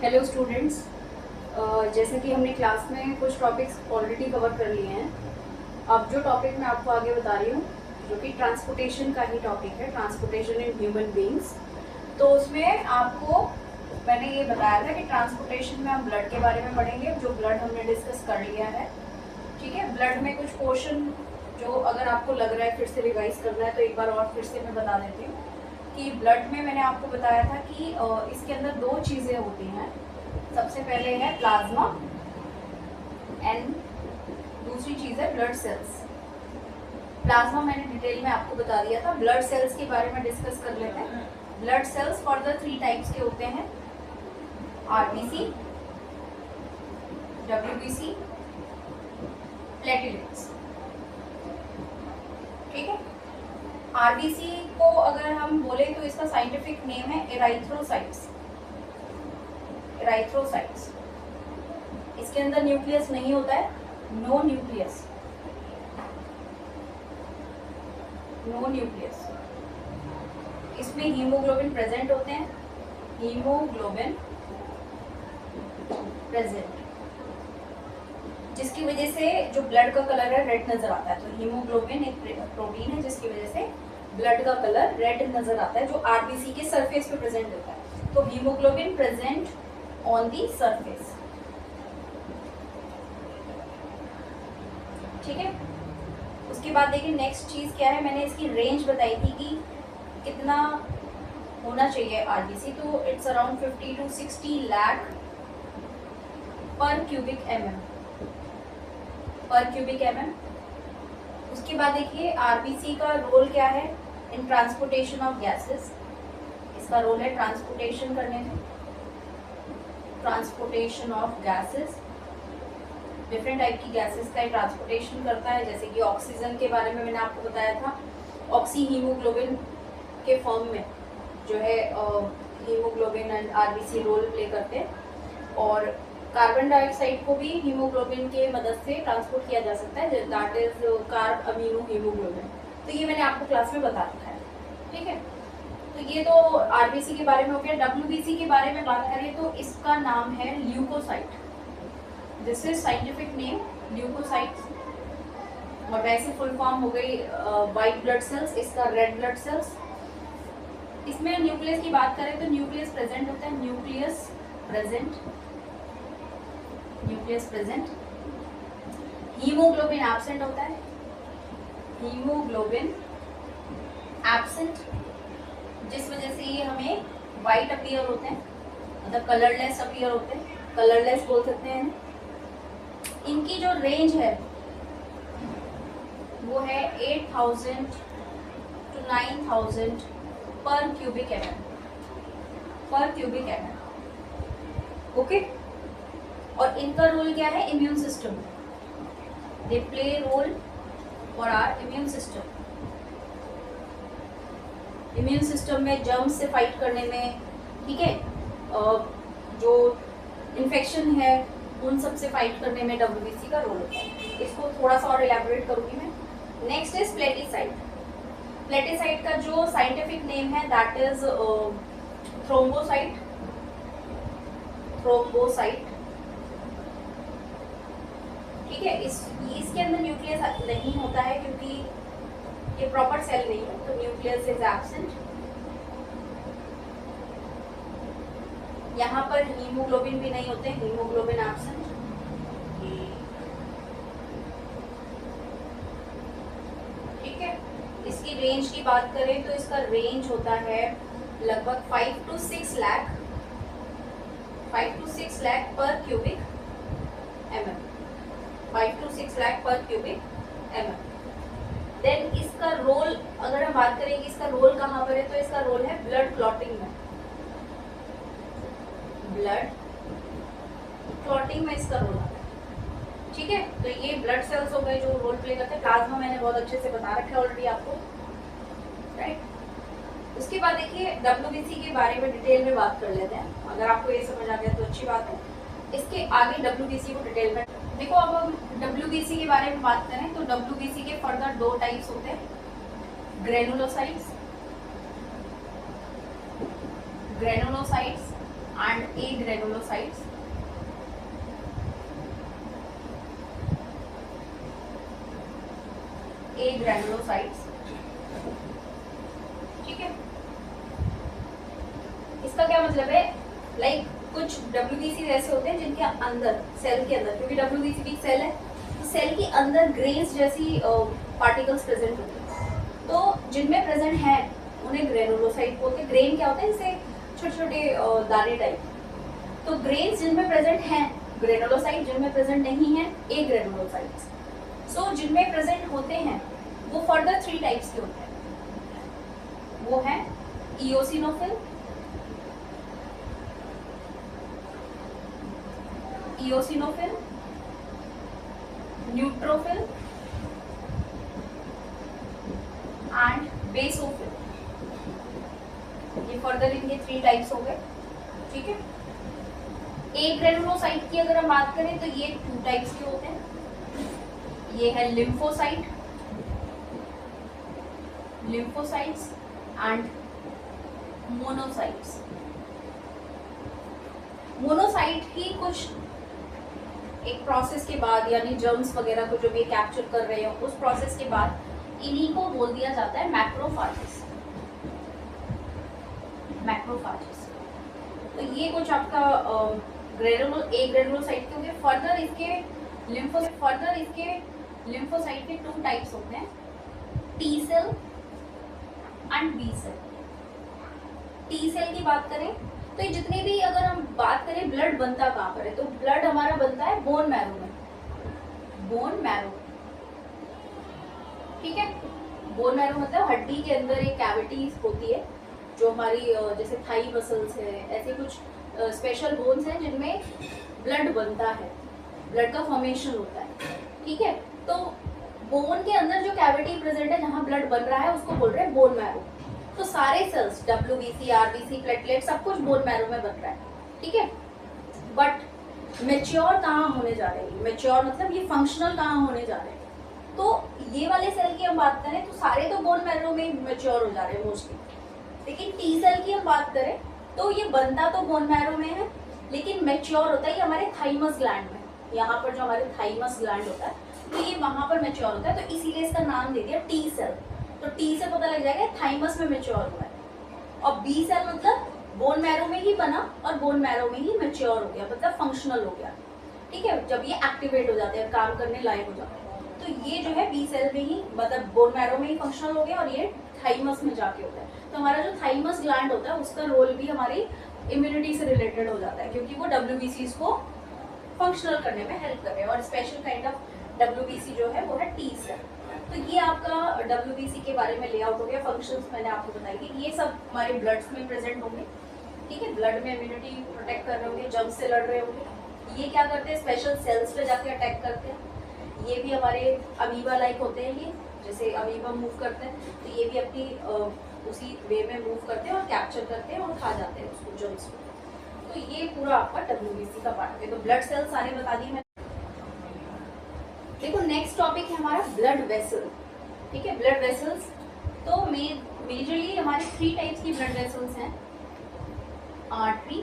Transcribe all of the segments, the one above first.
Hello students. जैसे कि हमने क्लास में कुछ टॉपिक्स ऑलरेडी कवर कर लिए हैं। अब जो टॉपिक मैं आपको आगे बता रही हूँ, जो कि ट्रांसपोर्टेशन का ही टॉपिक है, ट्रांसपोर्टेशन इन ह्यूमन बीइंग्स। तो उसमें आपको मैंने ये बताया था कि ट्रांसपोर्टेशन में हम ब्लड के बारे में पढ़ेंगे, जो ब्लड हमने डिस्कस कर लिया है। ठीक है, ब्लड में कुछ पोर्शन जो अगर आपको लग रहा है फिर से रिवाइज करना है तो एक बार और फिर से मैं बता देती हूँ कि ब्लड में मैंने आपको बताया था कि इसके अंदर दो चीज़ें होती हैं। सबसे पहले है प्लाज्मा एंड दूसरी चीज़ है ब्लड सेल्स। प्लाज्मा मैंने डिटेल में आपको बता दिया था। ब्लड सेल्स के बारे में डिस्कस कर लेते हैं। ब्लड सेल्स फर्दर 3 टाइप्स के होते हैं, आरबीसी, डब्ल्यूबीसी, प्लेटलेट्स। ठीक है, आरबीसी को अगर हम बोले तो इसका साइंटिफिक नेम है एराइथ्रोसाइट्स। एराइथ्रोसाइट्स, इसके अंदर न्यूक्लियस नहीं होता है, नो न्यूक्लियस, नो न्यूक्लियस। इसमें हीमोग्लोबिन प्रेजेंट होते हैं, हीमोग्लोबिन प्रेजेंट, जिसकी वजह से जो ब्लड का कलर है रेड नजर आता है। तो हीमोग्लोबिन एक प्रोटीन है जिसकी वजह से ब्लड का कलर रेड नजर आता है, जो आरबीसी के सरफेस पे प्रेजेंट होता है। तो haemoglobin present on the surface. ठीक है, उसके बाद देखिए नेक्स्ट चीज क्या है। मैंने इसकी रेंज बताई थी कि कितना होना चाहिए आरबीसी। तो इट्स अराउंड 50 to 60 लाख पर क्यूबिक एमएम, पर क्यूबिक एमएम। उसके बाद देखिए आरबीसी का रोल क्या है इन ट्रांसपोर्टेशन ऑफ गैसेस। इसका रोल है ट्रांसपोर्टेशन करने में, transportation of gases. Different type की गैसेस का ट्रांसपोर्टेशन करता है, जैसे कि ऑक्सीजन के बारे में मैंने आपको बताया था। ऑक्सी हीमोग्लोबिन के फॉर्म में जो है haemoglobin and RBC role play करते हैं। और कार्बन डाइऑक्साइड को भी हीमोग्लोबिन के मदद से ट्रांसपोर्ट किया जा सकता है, that is carb amino haemoglobin. तो ये मैंने आपको क्लास में बता रखा है। ठीक है, तो ये तो आरबीसी के बारे में हो गया। डब्ल्यूबीसी के बारे में बात करें तो इसका नाम है leukocyte. This is scientific name leukocytes. और वैसे फुल फॉर्म हो गई वाइट ब्लड सेल्स, इसका रेड ब्लड सेल्स। इसमें न्यूक्लियस की बात करें तो न्यूक्लियस प्रेजेंट होता है, nucleus present, nucleus present. Haemoglobin absent होता है, हीमोग्लोबिन एब्सेंट, जिस वजह से ये हमें वाइट अपीयर होते हैं, मतलब कलरलेस अपीयर होते हैं, कलरलेस बोल सकते हैं। इनकी जो रेंज है वो है 8000 to 9000 पर क्यूबिक एमएम, पर क्यूबिक एमएम। ओके, और इनका रोल क्या है immune system. They play role for our immune system. Immune system में जर्म्स से फाइट करने में, ठीक है, जो इन्फेक्शन है उन सब से फाइट करने में डब्ल्यूबीसी का रोल होता है। इसको थोड़ा सा और इलैबोरेट करूंगी मैं। Next is प्लेटिसाइट। प्लेटिसाइट का जो साइंटिफिक नेम है दैट इज थ्रोम्बोसाइट, थ्रोम्बोसाइट। ठीक है, इसके अंदर न्यूक्लियस नहीं होता है क्योंकि ये प्रॉपर सेल नहीं है, तो न्यूक्लियस इज एब्सेंट। यहाँ पर हीमोग्लोबिन भी नहीं होते, हीमोग्लोबिन एब्सेंट। ठीक है, इसकी रेंज की बात करें तो इसका रेंज होता है लगभग 5 to 6 लाख, 5 to 6 लाख पर क्यूबिक एमएम, 5 to 6 लाख पर क्यूबिक एमएम। देन इसका रोल अगर हम बात करें कि इसका रोल कहाँ पर है, तो इसका रोल है ब्लड क्लॉटिंग में, ब्लड क्लॉटिंग में इसका रोल आता है। ठीक है, तो ये ब्लड सेल्स हो गए जो रोल प्ले करते हैं। प्लाज्मा मैंने बहुत अच्छे से बता रखा है ऑलरेडी आपको, राइट। उसके बाद देखिए डब्ल्यूबीसी के बारे में डिटेल में बात कर लेते हैं। अगर आपको ये समझ आ गया तो अच्छी बात है। इसके आगे डब्ल्यूबीसी को डिटेल में देखो। अब हम डब्ल्यूबीसी के बारे में बात करें तो डब्ल्यूबीसी के फर्दर 2 टाइप्स होते हैं, granulocytes, granulocytes and A granulocytes. A granulocytes, ठीक है। इसका क्या मतलब है, लाइक कुछ WBC ऐसे होते हैं जिनके अंदर, सेल के अंदर, क्योंकि WBC भी सेल है, तो सेल के अंदर ग्रेन्स जैसी पार्टिकल्स प्रेजेंट होते हैं। तो जिनमें प्रेजेंट है उन्हें ग्रेनुलोसाइट बोलते हैं। ग्रेन क्या होते हैं, जैसे छोटे छोटे दाने टाइप। तो ग्रेन्स जिनमें प्रेजेंट हैं ग्रेनुलोसाइट, जिनमें प्रेजेंट नहीं है ए ग्रेनुलोसाइट्स। सो जिनमें प्रेजेंट होते हैं वो फर्दर 3 टाइप्स के होते हैं। वो है इओसिनोफिल, न्यूट्रोफिल एंड बेसोफिल। ये फर्दर इनके 3 टाइप्स हो गए, ठीक है। ए ग्रेनुलोसाइट की अगर हम बात करें तो ये 2 टाइप्स के होते हैं। ये है लिम्फोसाइट्स एंड मोनोसाइट्स। मोनोसाइट ही कुछ एक प्रोसेस के बाद, यानी जर्म्स वगैरह को जो भी कैप्चर कर रहे हो, उस प्रोसेस के बाद इन्हीं को बोल दिया जाता है मैक्रोफाजेस। तो ये कुछ आपका ए ग्रेनुलोसाइट के हो गए। फर्दर इसके लिम्फोसाइट के 2 टाइप्स होते हैं, T cell and B cell. T cell की बात करें तो ये जितने भी, अगर हम बात करें ब्लड बनता कहाँ पर है, तो ब्लड हमारा बनता है बोन मैरो में। ठीक है। बोन मैरो मतलब हड्डी के अंदर एक कैविटी होती है जो हमारी जैसे थाई मसल्स है, ऐसे कुछ स्पेशल बोन्स हैं जिनमें ब्लड बनता है, ब्लड का फॉर्मेशन होता है, ठीक है। तो बोन के अंदर जो कैविटी प्रेजेंट है जहाँ ब्लड बन रहा है उसको बोल रहे हैं बोन मैरो। तो सारे सेल्स WBC, RBC, प्लेटलेट सब कुछ बोन मैरो में बन रहा है, ठीक है। बट मेच्योर कहाँ होने जा रहे हैं, मेच्योर मतलब ये फंक्शनल कहाँ होने जा रहे हैं। तो ये वाले सेल की हम बात करें तो सारे तो बोन मैरो में मेच्योर हो जा रहे हैं मोस्टली, लेकिन टी सेल की हम बात करें तो ये बनता तो बोन मैरो में है, लेकिन मेच्योर होता है हमारे थाइमस ग्लैंड में। यहाँ पर जो हमारे थाइमस ग्लैंड होता है तो ये वहाँ पर मेच्योर होता है, तो इसीलिए इसका नाम दे दिया टी सेल। तो टी से पता लग जाएगा थाइमस में मेच्योर हुआ है। और बी सेल मतलब बोन मैरो में ही बना और बोन मैरो में ही मेच्योर हो गया, मतलब फंक्शनल हो गया, ठीक है। जब ये एक्टिवेट हो जाते हैं, काम करने लायक हो जाते हैं, तो ये जो है बी सेल में ही, मतलब बोन मैरो में ही फंक्शनल हो गया और ये थाइमस में जाके होता है। तो हमारा जो थाइमस ग्लैंड होता है उसका रोल भी हमारी इम्यूनिटी से रिलेटेड हो जाता है, क्योंकि वो WBCs को फंक्शनल करने में हेल्प कर रहे हैं। और स्पेशल काइंड ऑफ WBC जो है वो है टी सेल। तो ये आपका WBC के बारे में लेआउट हो गया। फंक्शंस मैंने आपको बताई कि ये सब हमारे ब्लड्स में प्रेजेंट होंगे, ठीक है। ब्लड में इम्यूनिटी प्रोटेक्ट कर रहे होंगे, जर्म से लड़ रहे होंगे। ये क्या करते हैं, स्पेशल सेल्स पे जाके अटैक करते हैं। ये भी हमारे अमीबा लाइक होते हैं, ये जैसे अमीबा मूव करते हैं तो ये भी अपनी उसी वे में मूव करते हैं और कैप्चर करते हैं और खा जाते हैं उसको, जर्म्स को। तो ये पूरा आपका WBC का पार्ट है। तो ब्लड सेल्स सारे बता दिए मैंने। देखो नेक्स्ट टॉपिक है हमारा ब्लड वेसल, ठीक है। ब्लड वेसल्स तो मेजरली हमारे 3 टाइप्स की ब्लड वेसल्स हैं, आर्टरी,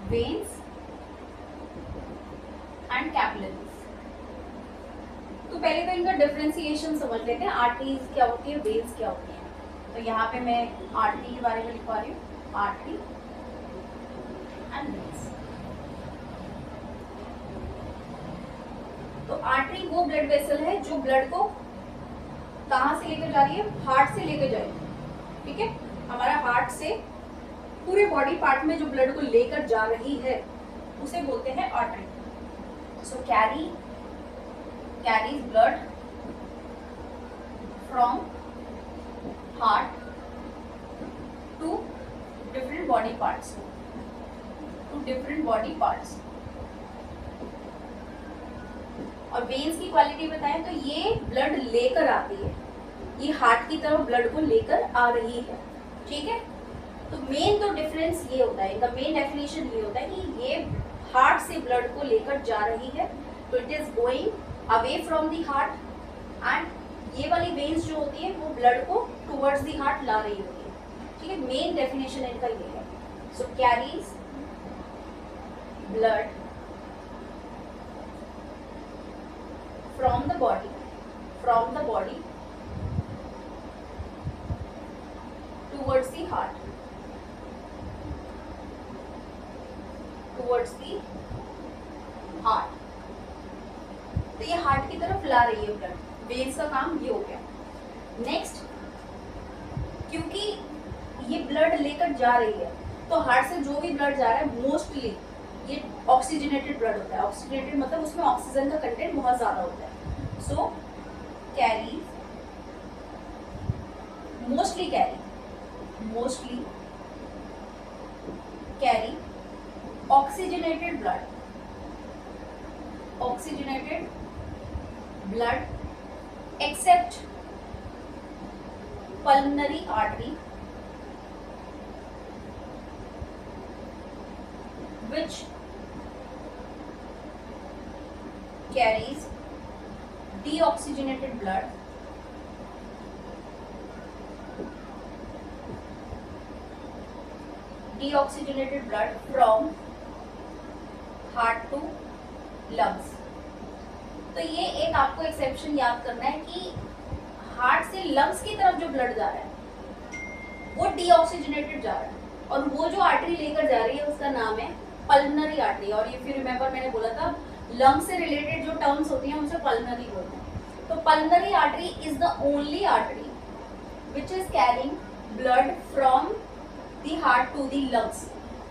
वेन्स एंड कैपिलरीज। तो पहले तो इनका डिफरेंशिएशन समझ लेते हैं, आर्टरीज क्या होती है, वेन्स क्या होती है। तो यहाँ पे मैं आर्टरी के बारे में लिखवा रही हूँ, आर्टरी एंड वेन्स। तो आर्टरी वो ब्लड वेसल है जो ब्लड को कहाँ से लेकर जा रही है, हार्ट से लेकर जाएगी, ठीक है। हमारा हार्ट से पूरे बॉडी पार्ट में जो ब्लड को लेकर जा रही है उसे बोलते हैं artery. So carries blood from heart to different body parts, और वेन्स की क्वालिटी बताएं तो ये ब्लड लेकर आती है, ये हार्ट की तरफ ब्लड को लेकर आ रही है, ठीक है। तो मेन तो डिफरेंस ये होता है, इनका मेन डेफिनेशन ये होता है कि ये हार्ट से ब्लड को लेकर जा रही है, तो it is going away from the heart, and ये वाली वेन्स जो होती है वो ब्लड को टुवर्ड्स द हार्ट ला रही होती है, ठीक है। मेन डेफिनेशन इनका ये है। So carries blood from the body towards the heart, तो ये हार्ट की तरफ ला रही है ब्लड, वेन्स का काम ये हो गया। नेक्स्ट, क्योंकि ये ब्लड लेकर जा रही है तो हार्ट से जो भी ब्लड जा रहा है मोस्टली ये ऑक्सीजनेटेड ब्लड होता है। ऑक्सीजनेटेड मतलब उसमें ऑक्सीजन का कंटेंट बहुत ज्यादा होता है। So carry mostly carry oxygenated blood except pulmonary artery which carries deoxygenated blood from heart to lungs. तो ये एक आपको एक्सेप्शन याद करना है कि हार्ट से लंग्स की तरफ जो ब्लड जा रहा है वो डीऑक्सीजनेटेड जा रहा है, और वो जो आर्टरी लेकर जा रही है उसका नाम है पल्मोनरी आर्टरी। और इफ यू रिमेंबर मैंने बोला था लंग्स से रिलेटेड जो टर्म्स होती हैं उनसे पल्मोनरी बोलते हैं। तो pulmonary artery is the only artery which is carrying blood from the heart to the lungs.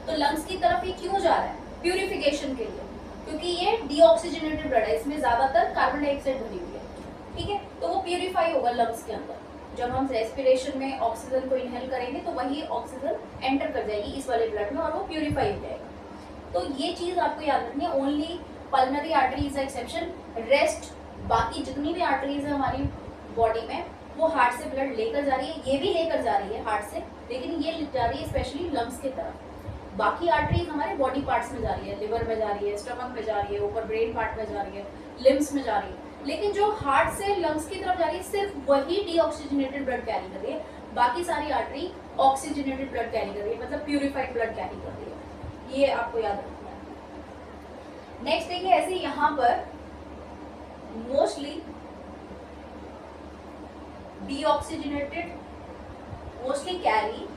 तो लंग्स की तरफ ये क्यों जा रहा है? प्यूरिफिकेशन के लिए, क्योंकि ये डीऑक्सीजनेटेड ब्लड है, इसमें ज्यादातर कार्बन डाइऑक्साइड भरी हुई है। ठीक है, तो वो प्यूरिफाई होगा लंग्स के अंदर। जब हम रेस्पिरेशन में ऑक्सीजन को इनहेल करेंगे तो वही ऑक्सीजन एंटर कर जाएगी इस वाले ब्लड में और वो प्यूरिफाई हो जाएगा। तो ये चीज आपको याद रखनी है, only pulmonary artery is exception. Rest बाकी जितनी भी आर्टरीज है हमारी बॉडी में वो हार्ट से ब्लड लेकर जा रही है, ये भी लेकर जा रही है हार्ट से, लेकिन ये जा रही है स्पेशली लंग्स की तरफ। बाकी आर्टरीज हमारे बॉडी पार्ट्स में जा रही है, लिवर में जा रही है, स्टमक में जा रही है, ऊपर ब्रेन पार्ट में जा रही है, लिम्स में जा रही है, लेकिन जो हार्ट से लंग्स की तरफ जा रही है सिर्फ वही डीऑक्सीजनेटेड ब्लड कैरी कर रही है। बाकी सारी आर्टरी ऑक्सीजनेटेड ब्लड कैरी कर रही है, मतलब प्यूरिफाइड ब्लड कैरी कर रही है। ये आपको याद रखना है। नेक्स्ट देखिए, ऐसे यहाँ पर mostly deoxygenated mostly carry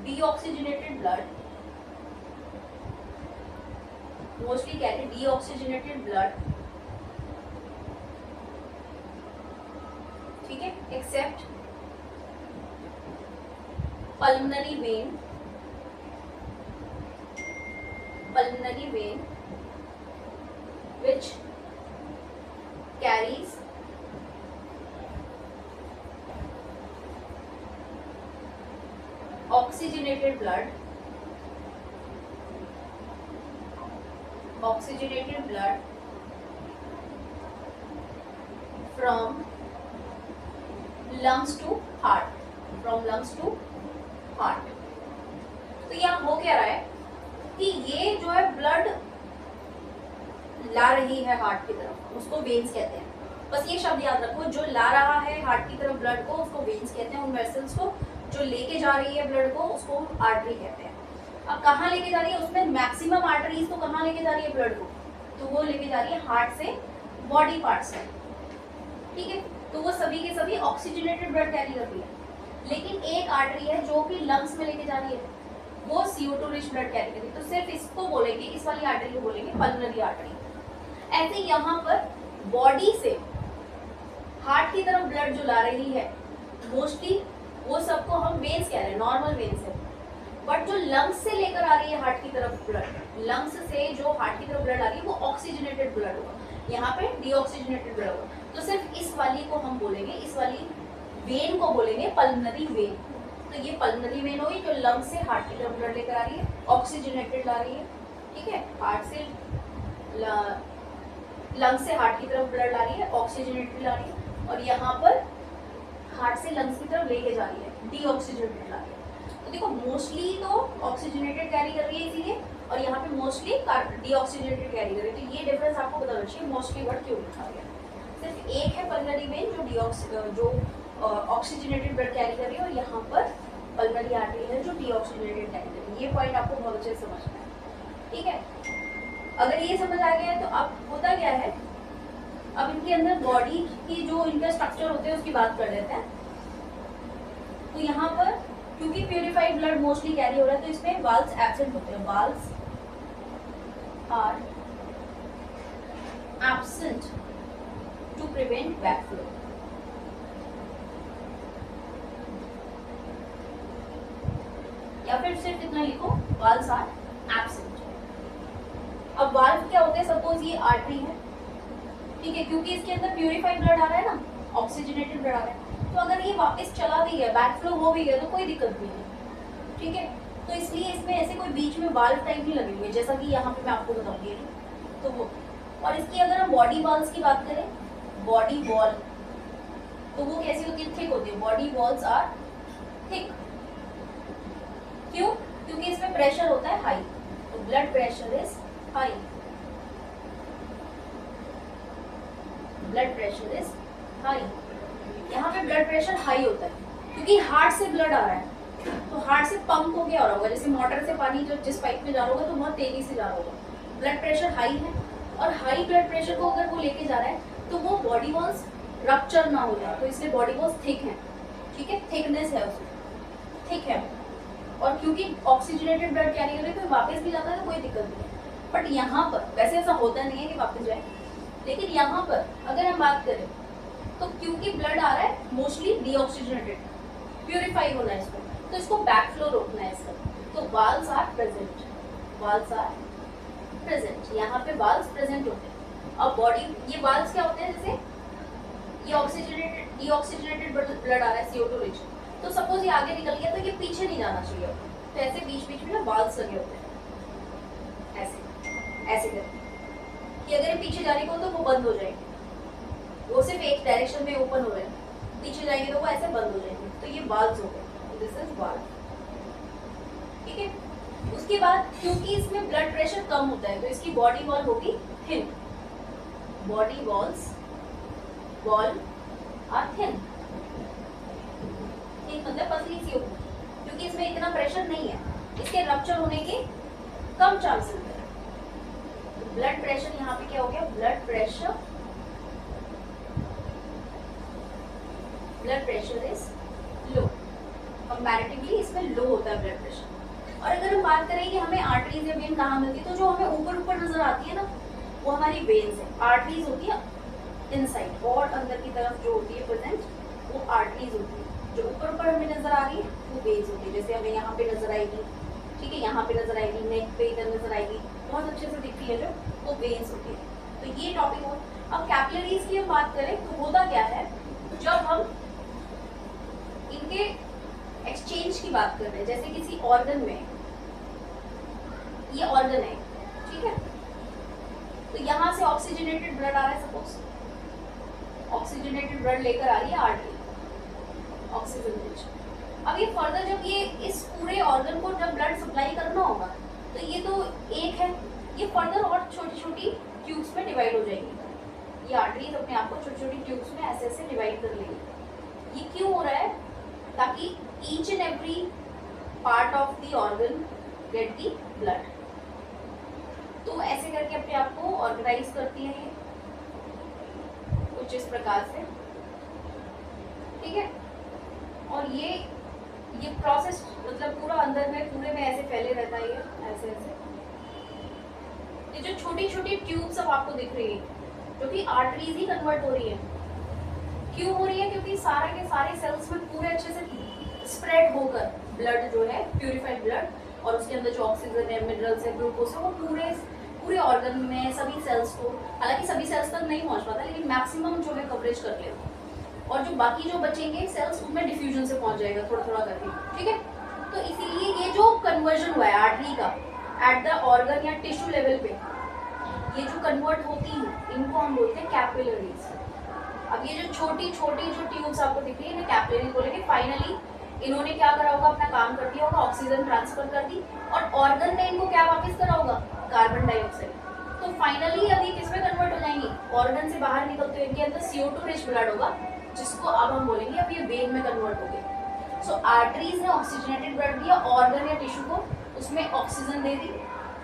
deoxygenated blood ठीक है, except pulmonary vein which carries oxygenated blood from lungs to heart। तो यहाँ हो क्या रहा है कि ये जो है ब्लड ला रही है हार्ट की तरफ, उसको वेन्स कहते हैं। बस ये शब्द याद रखो, जो ला रहा है हार्ट की तरफ ब्लड को उसको वेन्स कहते हैं, उन वेसल्स को। जो लेके जा रही है ब्लड को उसको आर्टरी कहते हैं। अब कहाँ लेके जा रही है, उसमें मैक्सिमम आर्टरीज तो कहाँ लेके जा रही है ब्लड को, तो वो लेके जा रही है हार्ट से बॉडी पार्ट्स में। ठीक है, तो वो सभी के सभी ऑक्सीजनेटेड ब्लड कैरी कर रही है, लेकिन एक आर्टरी है जो कि लंग्स में लेके जा रही है, वो CO2 रिच ब्लड कैरी कर रही है। तो सिर्फ इसको बोलेंगे, इस वाली आर्टरी को बोलेंगे पल्मोनरी आर्टरी। ऐसे यहाँ पर बॉडी से हार्ट की तरफ ब्लड जो ला रही है मोस्टली वो सबको हम वेन्स कह रहे हैं, नॉर्मल वेन्स है। बट जो लंग्स से लेकर आ रही है हार्ट की तरफ ब्लड, लंग्स से जो हार्ट की तरफ ब्लड आ रही है वो ऑक्सीजनेटेड ब्लड होगा, यहाँ पे डीऑक्सीजनेटेड ब्लड होगा। तो सिर्फ इस वाली को हम बोलेंगे, इस वाली वेन को बोलेंगे पल्मोनरी वेन। तो ये पल्मोनरी वेन होगी जो लंग्स से हार्ट की तरफ ब्लड लेकर आ रही है, ऑक्सीजनेटेड ला रही है। ठीक है, हार्ट से लंग्स से हार्ट की तरफ ब्लड ला रही है, ऑक्सीजनेटेड ला रही है, और यहाँ पर हार्ट से लंग्स की तरफ लेके जा रही है, डीऑक्सीजनेटेड ला रही है। तो देखो मोस्टली तो ऑक्सीजनेटेड कैरी कर रही है इसीलिए, और यहाँ पे मोस्टली डीऑक्सीजनेटेड कैरी कर रही है। तो ये डिफरेंस आपको पता होना चाहिए मोस्टली वर्ड क्यों लिखा गया। सिर्फ एक है पल्मोनरी वेन जो ऑक्सीजनेटेड ब्लड कैरी कर रही है और यहाँ पर पल्मोनरी आर्टरी है जो डीऑक्सीजनेटेड कैरी कर रही है। ये पॉइंट आपको बहुत अच्छे से समझना है, ठीक है। अगर ये समझ आ गया है तो अब होता क्या है, अब इनके अंदर बॉडी की जो इनका स्ट्रक्चर होते हैं उसकी बात कर लेते हैं। तो यहाँ पर क्योंकि प्यूरिफाइड ब्लड मोस्टली कैरी हो रहा है तो इसमें वाल्व्स एब्सेंट होते हैं। Valves are absent to prevent backflow. या फिर सिर्फ इतना लिखो, वाल्व्स आर एब्सेंट। अब वाल्व क्या होते हैं, सपोज ये आर्टरी है, ठीक है, क्योंकि इसके अंदर प्यूरिफाइड ब्लड आ रहा है ना, ऑक्सीजनेटेड ब्लड आ रहा है, तो अगर ये वापस चला भी गया, बैकफ्लो हो भी गया तो कोई दिक्कत भी नहीं, ठीक है। तो इसलिए इसमें ऐसे कोई बीच में वाल्व टाइप नहीं लगे हुए, जैसा कि यहाँ पे मैं आपको बताऊंगी तो वो। और इसकी अगर हम बॉडी वॉल्स की बात करें, बॉडी वॉल, तो वो कैसी होती है, थिक होती है। Body walls are thick. क्यों? क्योंकि इसमें प्रेशर होता है हाई, तो blood pressure is high, blood pressure is high. यहाँ पे ब्लड प्रेशर हाई होता है क्योंकि हार्ट से ब्लड आ रहा है, तो हार्ट से पंप हो गया हो रहा होगा, जैसे मोटर से पानी जो जिस पाइप में जा रहा होगा तो बहुत तेजी से जा रहा होगा। ब्लड प्रेशर हाई है और हाई ब्लड प्रेशर को अगर वो लेके जा रहा है तो वो बॉडी वॉल्स रप्चर ना हो जाए, तो इसलिए बॉडी वॉल्स थिक है, ठीक है, थिकनेस है उसमें, थिक है। और क्योंकि ऑक्सीजनेटेड ब्लड कैरी कर रहे तो वापस भी जाता है तो कोई दिक्कत नहीं है। बट यहाँ पर वैसे ऐसा होता नहीं है कि वापस जाए, लेकिन यहाँ पर अगर हम बात करें तो क्योंकि ब्लड आ रहा है मोस्टली डीऑक्सीजनेटेड, प्यूरिफाई होना है इसको, तो इसको बैकफ्लो रोकना है इसका, तो valves are present, valves are present, यहाँ पे वाल्व्स प्रेजेंट होते हैं। अब बॉडी, ये वाल्व्स क्या होते हैं, जैसे ये ऑक्सीजनेटेड डीऑक्सीजनेटेड ब्लड आ रहा है CO2 रिच, तो सपोज ये आगे निकल गया तो ये पीछे नहीं जाना चाहिए, तो ऐसे बीच बीच में ना वाल्व्स लगे होते हैं, ऐसे ऐसे करके कि अगर ये पीछे जाने को तो वो बंद हो जाएंगे, वो सिर्फ एक डायरेक्शन में ओपन हो रहे हैं, पीछे जाएंगे तो वो ऐसे बंद हो जाएंगे, तो ये वाल्व्स हो गए, दिस इज वाल्व, ठीक है। उसके बाद क्योंकि इसमें ब्लड प्रेशर कम होता है तो इसकी बॉडी वॉल होगी thin, body walls wall are thin, ठीक, मतलब पतली सी होगी, क्योंकि इसमें इतना प्रेशर नहीं है, इसके रप्चर होने के कम चांसेस है। ब्लड प्रेशर यहाँ पे क्या हो गया, blood pressure is low, comparatively इसमें लो होता है ब्लड प्रेशर। और अगर हम बात करें कि हमें आर्टरीज या वेन कहाँ मिलती है, तो जो हमें ऊपर ऊपर नजर आती है ना वो हमारी वेन्स है, आर्टरीज होती है इनसाइड, और अंदर की तरफ जो होती है प्रेजेंट वो आर्टरीज होती है, जो ऊपर ऊपर हमें नजर आ रही है वो वेन्स होती है, जैसे हमें यहाँ पे नजर आएगी, ठीक है, यहाँ पे नजर आएगी, नेक पे इधर नजर आएगी, बहुत अच्छे से दिखती है जो, वो वेन्स होती है। तो ये टॉपिक हो। अब कैपिलरीज की हम बात करें तो होता क्या है, जब हम इनके एक्सचेंज की बात कर रहे हैं, जैसे किसी ऑर्गन में, ये ऑर्गन है, ठीक है, तो यहाँ से ऑक्सीजनेटेड ब्लड आ रहा है, सपोज ऑक्सीजनेटेड ब्लड लेकर आ रही है आर्टरी, ऑक्सीजन रिच। अब ये फर्दर जब ये इस पूरे ऑर्गन को जब ब्लड सप्लाई करना होगा तो ये तो एक है, ये फर्दर और छोटी छोटी ट्यूब्स में डिवाइड हो जाएगी, ये आर्टरीज अपने आप को छोटी छोटी ट्यूब्स में ऐसे ऐसे डिवाइड कर लेगी। ये क्यों हो रहा है, ताकि each and every part of the organ get the blood, तो ऐसे करके अपने आप को ऑर्गेनाइज करती है ये कुछ इस प्रकार से, ठीक है। और ये प्रोसेस मतलब पूरा अंदर में पूरे में ऐसे फैले रहता है, ये ऐसे ऐसे, ये जो छोटी छोटी ट्यूब्स अब आपको दिख रही है जो कि आर्टरीज ही कन्वर्ट हो रही है, क्यों हो रही है, क्योंकि सारे के सारे सेल्स में पूरे अच्छे से स्प्रेड होकर ब्लड जो है प्यूरिफाइड ब्लड और उसके अंदर जो ऑक्सीजन है, मिनरल्स है, ग्लूकोज है, वो पूरे ऑर्गन में सभी सेल्स को, हालांकि सभी सेल्स तक नहीं पहुंच पाता लेकिन मैक्सिमम जो है कवरेज कर ले, और जो बाकी जो बचेंगे सेल्स उनमें डिफ्यूजन से पहुंच जाएगा थोड़ा थोड़ा करके, ठीक है। तो इसीलिए ये जो कन्वर्जन हुआ है आर्टरी का एट द ऑर्गन या टिश्यू लेवल पे, ये जो कन्वर्ट होती है इनको हम बोलते हैं कैपिलरीज। अब ये जो छोटी छोटी जो ट्यूब्स आपको दिख रही है इन्हें कैपिलरी बोलेंगे। फाइनली इन्होंने क्या करा होगा, अपना काम कर दिया होगा, ऑक्सीजन ट्रांसफर कर दी और ऑर्गन ने इनको क्या वापस करा होगा, कार्बन डाइऑक्साइड। तो फाइनली अभी किसमें कन्वर्ट हो जाएंगी, ऑर्गन से बाहर निकलते हुए इनके अंदर CO2 रिच ब्लड होगा जिसको अब हम बोलेंगे अब ये वेन में कन्वर्ट हो गए। सो आर्टरीज ने ऑक्सीजनेटेड ब्लड दिया ऑर्गन या टिश्यू को, उसमें ऑक्सीजन दे दी,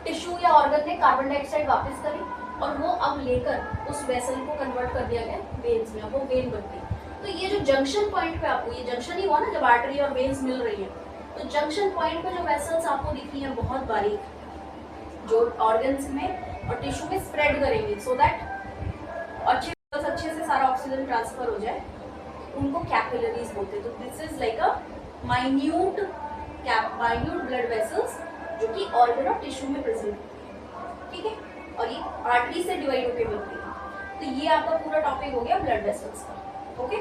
टिश्यू या ऑर्गन ने कार्बन डाइऑक्साइड वापस करी और वो अब लेकर उस वेसल को कन्वर्ट कर दिया गया वेन्स में, अब वो वेन बन गई। तो ये जो जंक्शन पॉइंट पे आपको, ये जंक्शन ही हुआ ना जब आर्टरी और वेन्स मिल रही है, तो जंक्शन पॉइंट पे जो वेसल्स आपको दिख रही हैं बहुत बारीक, जो ऑर्गन्स में और टिश्यू में स्प्रेड करेंगी सो दैट अच्छे से सारा ऑक्सीजन ट्रांसफर हो जाए, उनको कैपिलरीज बोलते हैं। तो this is like a minute blood vessels जो कि ऑर्गन और टिश्यू में प्रेजेंट होती है, ठीक है, और ये आर्टरी से डिवाइड होकर मिलती है। तो ये आपका पूरा टॉपिक हो गया ब्लड वेसल्स का, ओके।